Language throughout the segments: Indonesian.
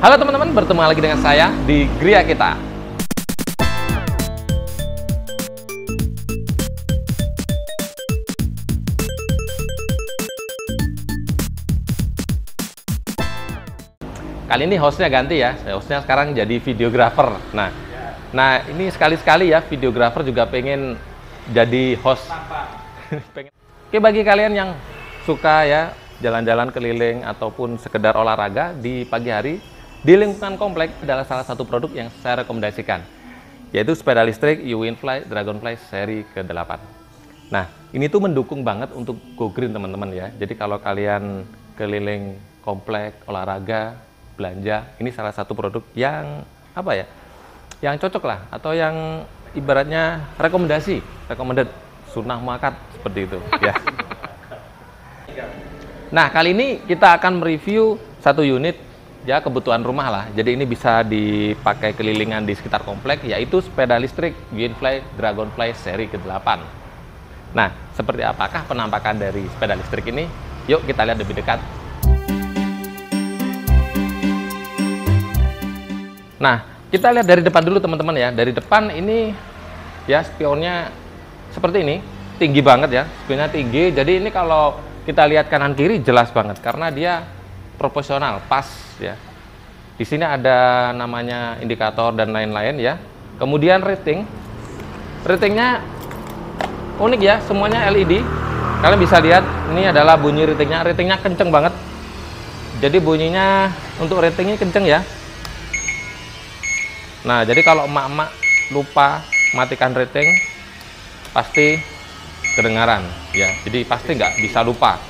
Halo teman-teman, bertemu lagi dengan saya di Gria Kita. Kali ini hostnya ganti ya, hostnya sekarang jadi videographer. Nah ini sekali-sekali ya, videographer juga pengen jadi host. Oke, bagi kalian yang suka ya jalan-jalan keliling ataupun sekedar olahraga di pagi hari di lingkungan komplek, adalah salah satu produk yang saya rekomendasikan, yaitu sepeda listrik UWinfly Dragonfly seri ke-8. Nah, ini tuh mendukung banget untuk go green teman-teman ya. Jadi kalau kalian keliling komplek, olahraga, belanja, ini salah satu produk yang apa ya? Yang cocok lah, atau yang ibaratnya recommended, sunnah muakkad seperti itu ya. Nah, kali ini kita akan mereview satu unit ya, kebutuhan rumah lah. Jadi ini bisa dipakai kelilingan di sekitar komplek, yaitu sepeda listrik UWinfly Dragonfly seri ke-8. Nah, seperti apakah penampakan dari sepeda listrik ini? Yuk kita lihat lebih dekat. Nah, kita lihat dari depan dulu teman-teman ya. Dari depan ini ya spionnya seperti ini, tinggi banget ya, spionnya tinggi. Jadi ini kalau kita lihat kanan kiri jelas banget karena dia proporsional, pas ya. Di sini ada namanya indikator dan lain-lain ya. Kemudian ratingnya unik ya, semuanya LED. Kalian bisa lihat ini adalah bunyi ratingnya kenceng banget. Jadi bunyinya untuk ratingnya kenceng ya. Nah, jadi kalau emak-emak lupa matikan rating, pasti kedengaran ya. Jadi pasti nggak bisa lupa.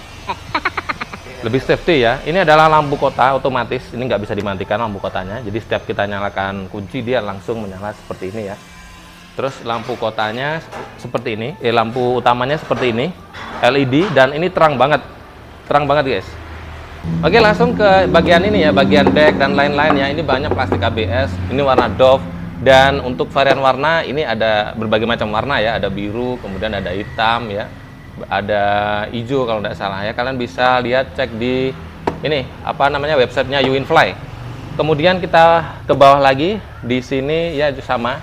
Lebih safety ya. Ini adalah lampu kota otomatis. Ini nggak bisa dimatikan lampu kotanya. Jadi setiap kita nyalakan kunci, dia langsung menyala seperti ini ya. Terus lampu kotanya seperti ini. Lampu utamanya seperti ini, LED, dan ini terang banget guys. Oke, langsung ke bagian ini ya, bagian deck dan lain-lain ya. Ini banyak plastik ABS, ini warna doff, dan untuk varian warna ini ada berbagai macam warna ya. Ada biru, kemudian ada hitam ya, ada hijau kalau tidak salah ya. Kalian bisa lihat, cek di ini apa namanya, websitenya UWinfly. Kemudian kita ke bawah lagi, di sini ya sama.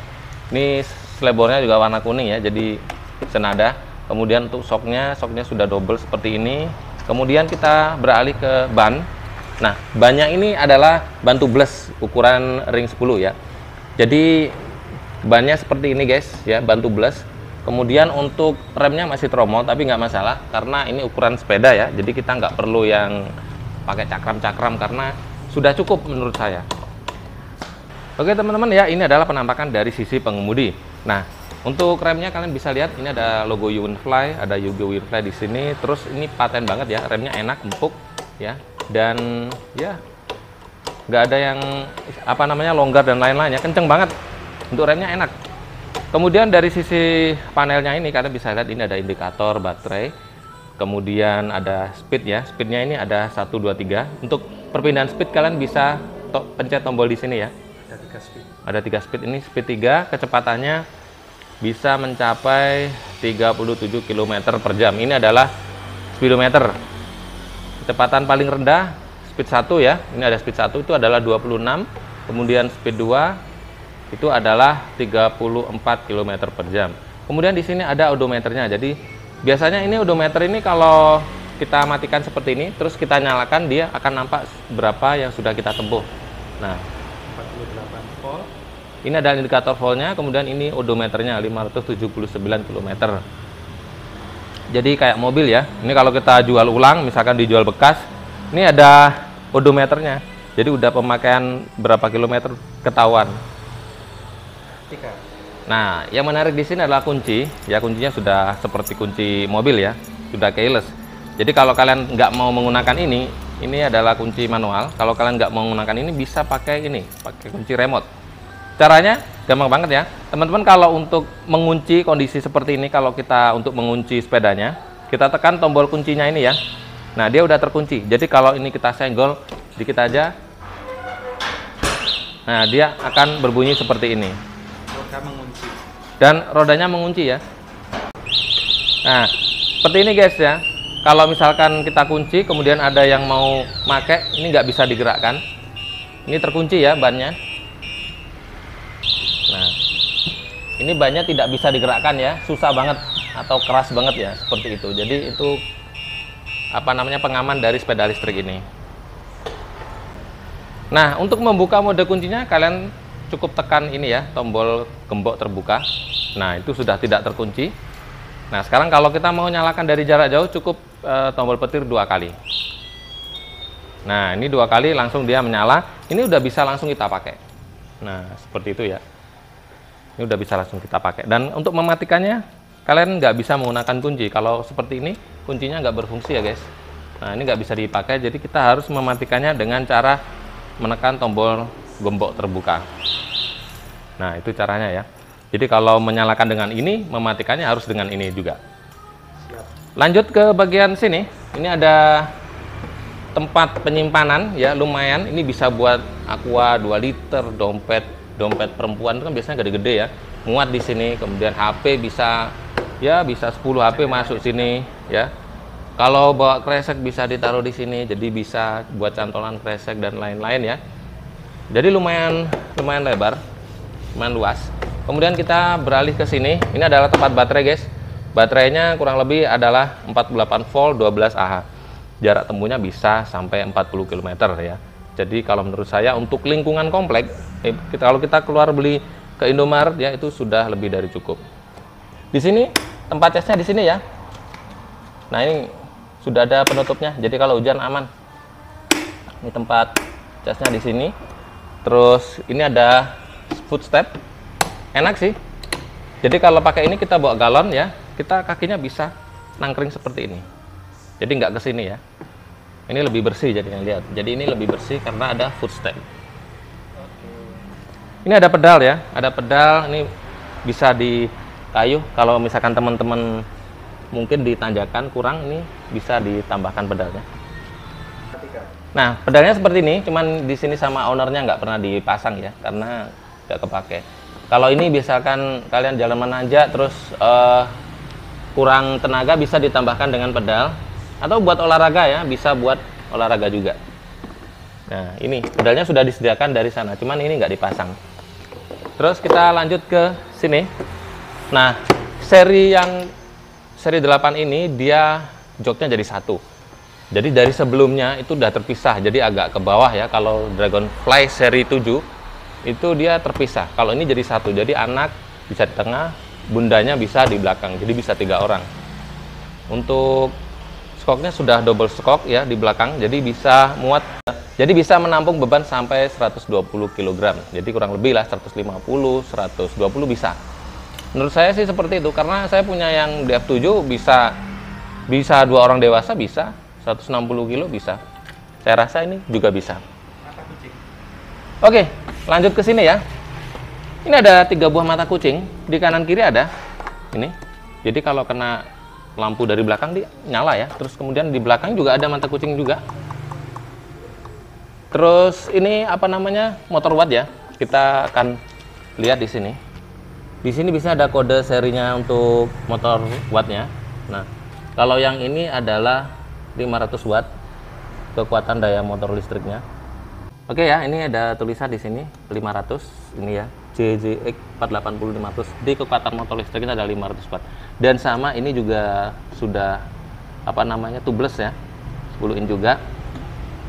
Ini selebornya juga warna kuning ya, jadi senada. Kemudian untuk shocknya sudah double seperti ini. Kemudian kita beralih ke ban. Nah, bannya ini adalah ban tubeless ukuran ring 10 ya. Jadi bannya seperti ini guys ya, ban tubeless. Kemudian untuk remnya masih tromol, tapi nggak masalah karena ini ukuran sepeda ya. Jadi kita nggak perlu yang pakai cakram-cakram karena sudah cukup menurut saya. Oke teman-teman ya, ini adalah penampakan dari sisi pengemudi. Nah, untuk remnya kalian bisa lihat ini ada logo UWinfly, ada logo UWinfly di sini. Terus ini paten banget ya, remnya enak, empuk ya, dan ya nggak ada yang apa namanya longgar dan lain-lain ya, kenceng banget. Untuk remnya enak. Kemudian dari sisi panelnya ini kalian bisa lihat ini ada indikator baterai. Kemudian ada speed ya, speednya ini ada 1, 2, 3. Untuk perpindahan speed kalian bisa pencet tombol di sini ya. Ada 3 speed. Ada 3 speed, ini speed 3, kecepatannya bisa mencapai 37 km per jam. Ini adalah speedometer. Kecepatan paling rendah speed 1 ya. Ini ada speed 1 itu adalah 26. Kemudian speed 2 itu adalah 34 km per jam. Kemudian di sini ada odometernya. Jadi biasanya ini odometer ini kalau kita matikan seperti ini, terus kita nyalakan, dia akan nampak berapa yang sudah kita tempuh. Nah, 48 volt. Ini adalah indikator voltnya, kemudian ini odometernya 579 km. Jadi kayak mobil ya. Ini kalau kita jual ulang, misalkan dijual bekas, ini ada odometernya. Jadi udah pemakaian berapa kilometer ketahuan. Nah, yang menarik di sini adalah kunci. Ya, kuncinya sudah seperti kunci mobil ya, sudah keyless. Jadi kalau kalian nggak mau menggunakan ini adalah kunci manual. Kalau kalian nggak mau menggunakan ini, bisa pakai ini, pakai kunci remote. Caranya gampang banget ya teman-teman. Kalau untuk mengunci kondisi seperti ini, kalau kita untuk mengunci sepedanya, kita tekan tombol kuncinya ini ya. Nah, dia udah terkunci. Jadi kalau ini kita senggol dikit aja, nah dia akan berbunyi seperti ini. Roda mengunci. Dan rodanya mengunci ya. Nah, seperti ini guys ya. Kalau misalkan kita kunci, kemudian ada yang mau pakai, ini nggak bisa digerakkan. Ini terkunci ya bannya. Nah, ini bannya tidak bisa digerakkan ya, susah banget atau keras banget ya, seperti itu. Jadi itu apa namanya, pengaman dari sepeda listrik ini. Nah, untuk membuka mode kuncinya kalian cukup tekan ini ya, tombol gembok terbuka. Nah, itu sudah tidak terkunci. Nah, sekarang kalau kita mau nyalakan dari jarak jauh cukup tombol petir 2 kali. Nah, ini 2 kali langsung dia menyala. Ini udah bisa langsung kita pakai. Nah, seperti itu ya. Ini udah bisa langsung kita pakai. Dan untuk mematikannya, kalian nggak bisa menggunakan kunci. Kalau seperti ini, kuncinya nggak berfungsi ya guys. Nah, ini nggak bisa dipakai. Jadi kita harus mematikannya dengan cara menekan tombol gembok terbuka. Nah, itu caranya ya. Jadi kalau menyalakan dengan ini, mematikannya harus dengan ini juga. Lanjut ke bagian sini. Ini ada tempat penyimpanan ya, lumayan. Ini bisa buat aqua 2 liter, dompet perempuan itu kan biasanya gede-gede ya, muat di sini. Kemudian HP bisa 10 HP masuk sini ya. Kalau bawa kresek bisa ditaruh di sini, jadi bisa buat cantolan kresek dan lain-lain ya. Jadi lumayan lebar, lumayan luas. Kemudian kita beralih ke sini. Ini adalah tempat baterai guys. Baterainya kurang lebih adalah 48 volt 12 Ah. Jarak tempuhnya bisa sampai 40 km ya. Jadi kalau menurut saya untuk lingkungan komplek, kalau kita keluar beli ke Indomaret ya, itu sudah lebih dari cukup. Di sini tempat casnya di sini ya. Nah, ini sudah ada penutupnya. Jadi kalau hujan aman. Ini tempat casnya di sini. Terus ini ada footstep. Enak sih. Jadi kalau pakai ini kita bawa galon ya, kita kakinya bisa nangkring seperti ini. Jadi nggak ke sini ya. Ini lebih bersih jadinya, lihat. Jadi ini lebih bersih karena ada footstep. Ini ada pedal ya, ada pedal. Ini bisa di kayu. Kalau misalkan teman-teman mungkin di tanjakan kurang, ini bisa ditambahkan pedalnya. Nah, pedalnya seperti ini, cuman di sini sama ownernya nggak pernah dipasang ya, karena nggak kepake. Kalau ini misalkan kalian jalan menanjak terus kurang tenaga, bisa ditambahkan dengan pedal. Atau buat olahraga ya, bisa buat olahraga juga. Nah, ini pedalnya sudah disediakan dari sana, cuman ini nggak dipasang. Terus kita lanjut ke sini. Nah, seri 8 ini dia joknya jadi satu. Jadi dari sebelumnya itu udah terpisah, jadi agak ke bawah ya. Kalau Dragonfly seri 7 itu dia terpisah. Kalau ini jadi satu, jadi anak bisa di tengah, bundanya bisa di belakang, jadi bisa 3 orang. Untuk skoknya sudah double skok ya di belakang, jadi bisa muat, jadi bisa menampung beban sampai 120 kg. Jadi kurang lebih lah 150, 120 bisa. Menurut saya sih seperti itu, karena saya punya yang DF7 bisa 2 orang dewasa, bisa 160 kg bisa. Saya rasa ini juga bisa. Oke, lanjut ke sini ya. Ini ada 3 buah mata kucing, di kanan kiri ada ini. Jadi kalau kena lampu dari belakang dia nyala ya. Terus kemudian di belakang juga ada mata kucing juga. Terus ini apa namanya, motor watt ya. Kita akan lihat di sini. Di sini bisa ada kode serinya untuk motor wattnya. Nah, kalau yang ini adalah 500 watt kekuatan daya motor listriknya. Oke ya, ini ada tulisan di sini 500 ini ya. JJX 480 500. Di kekuatan motor listriknya ada 500 watt. Dan sama ini juga sudah apa namanya, tubeless ya. 10 in juga.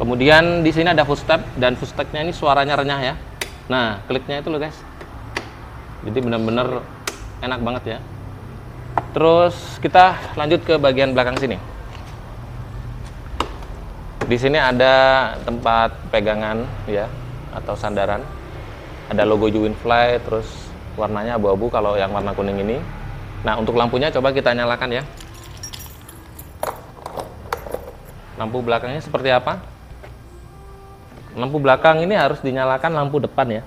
Kemudian di sini ada footstep, dan footstepnya ini suaranya renyah ya. Nah, kliknya itu loh guys. Jadi benar-benar enak banget ya. Terus kita lanjut ke bagian belakang sini. Di sini ada tempat pegangan ya, atau sandaran. Ada logo Uwinfly, terus warnanya abu-abu kalau yang warna kuning ini. Nah, untuk lampunya coba kita nyalakan ya. Lampu belakangnya seperti apa? Lampu belakang ini harus dinyalakan lampu depan ya.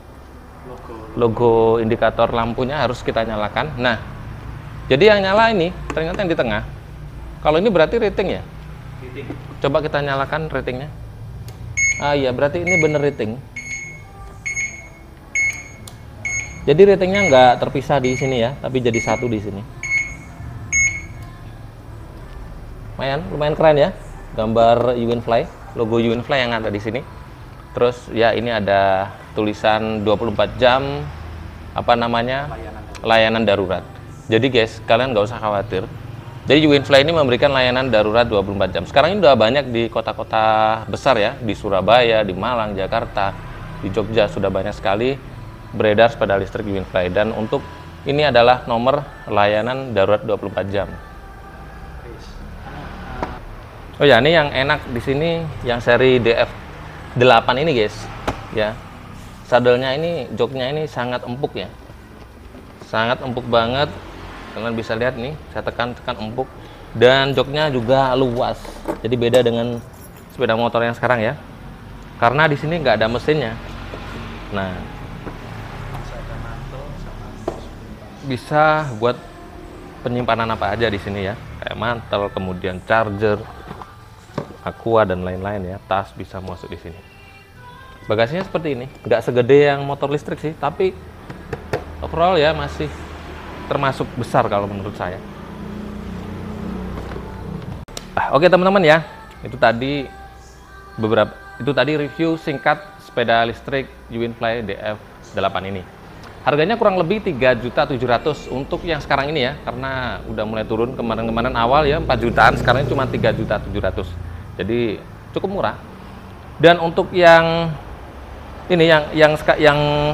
Logo indikator lampunya harus kita nyalakan. Nah, jadi yang nyala ini ternyata yang di tengah. Kalau ini berarti rating ya? Rating. Coba kita nyalakan ratingnya. Ah iya, berarti ini bener rating. Jadi ratingnya nggak terpisah di sini ya, tapi jadi satu di sini. Lumayan keren ya, gambar Uwinfly, logo Uwinfly yang ada di sini. Terus ya ini ada tulisan 24 jam apa namanya, layanan darurat. Jadi guys, kalian nggak usah khawatir. Jadi Uwinfly ini memberikan layanan darurat 24 jam. Sekarang ini udah banyak di kota-kota besar ya, di Surabaya, di Malang, Jakarta, di Jogja sudah banyak sekali beredar sepeda listrik Uwinfly. Dan untuk ini adalah nomor layanan darurat 24 jam. Oh ya, ini yang enak di sini yang seri DF8 ini guys, ya. Sadelnya ini, joknya ini sangat empuk ya. Sangat empuk banget. Kalian bisa lihat nih, saya tekan-tekan empuk. Dan joknya juga luas. Jadi beda dengan sepeda motor yang sekarang ya. Karena di sini nggak ada mesinnya. Nah, bisa buat penyimpanan apa aja di sini ya. Kayak mantel, kemudian charger, aqua dan lain-lain ya. Tas bisa masuk di sini. Bagasinya seperti ini, nggak segede yang motor listrik sih, tapi overall ya masih termasuk besar kalau menurut saya. Oke teman-teman ya, itu tadi review singkat sepeda listrik Uwinfly DF8 ini. Harganya kurang lebih 3.700.000 untuk yang sekarang ini ya, karena udah mulai turun. Kemarin-kemarin awal ya 4 jutaan, sekarang cuma 3.700.000. Jadi cukup murah. Dan untuk yang ini yang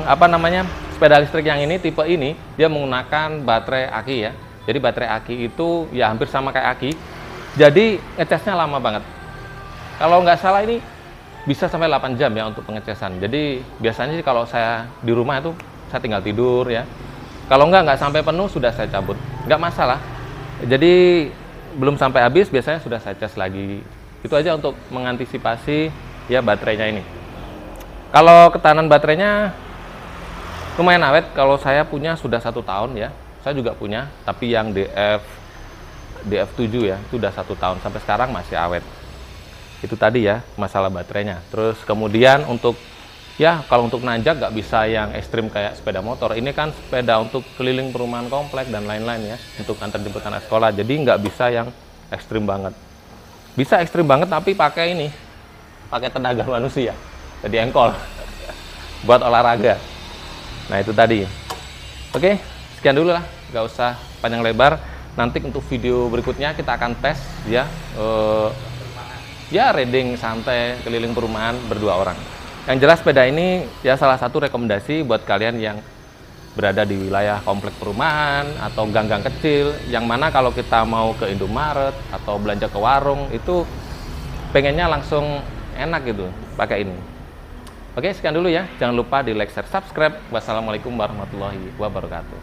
apa namanya, sepeda listrik yang ini, tipe ini dia menggunakan baterai aki ya. Jadi baterai aki itu ya hampir sama kayak aki. Jadi ngecasnya lama banget. Kalau nggak salah ini bisa sampai 8 jam ya untuk pengecasan. Jadi biasanya sih kalau saya di rumah itu saya tinggal tidur ya. Kalau nggak sampai penuh sudah saya cabut, nggak masalah. Jadi belum sampai habis biasanya sudah saya cas lagi. Itu aja untuk mengantisipasi ya baterainya ini. Kalau ketahanan baterainya lumayan awet. Kalau saya punya sudah 1 tahun ya. Saya juga punya, tapi yang DF7 ya, itu udah 1 tahun. Sampai sekarang masih awet. Itu tadi ya, masalah baterainya. Terus kemudian untuk, ya kalau untuk nanjak nggak bisa yang ekstrim kayak sepeda motor. Ini kan sepeda untuk keliling perumahan komplek dan lain-lain ya. Untuk antar jemput anak sekolah. Jadi nggak bisa yang ekstrim banget. Bisa ekstrim banget tapi pakai ini. Pakai tenaga manusia. Jadi engkol buat olahraga. Nah itu tadi. Oke, sekian dulu lah, nggak usah panjang lebar. Nanti untuk video berikutnya kita akan tes ya, ya riding santai keliling perumahan berdua orang. Yang jelas sepeda ini ya salah satu rekomendasi buat kalian yang berada di wilayah komplek perumahan atau gang-gang kecil, yang mana kalau kita mau ke Indomaret atau belanja ke warung itu pengennya langsung enak gitu pakai ini. Oke, sekian dulu ya. Jangan lupa di like, share, subscribe. Wassalamualaikum warahmatullahi wabarakatuh.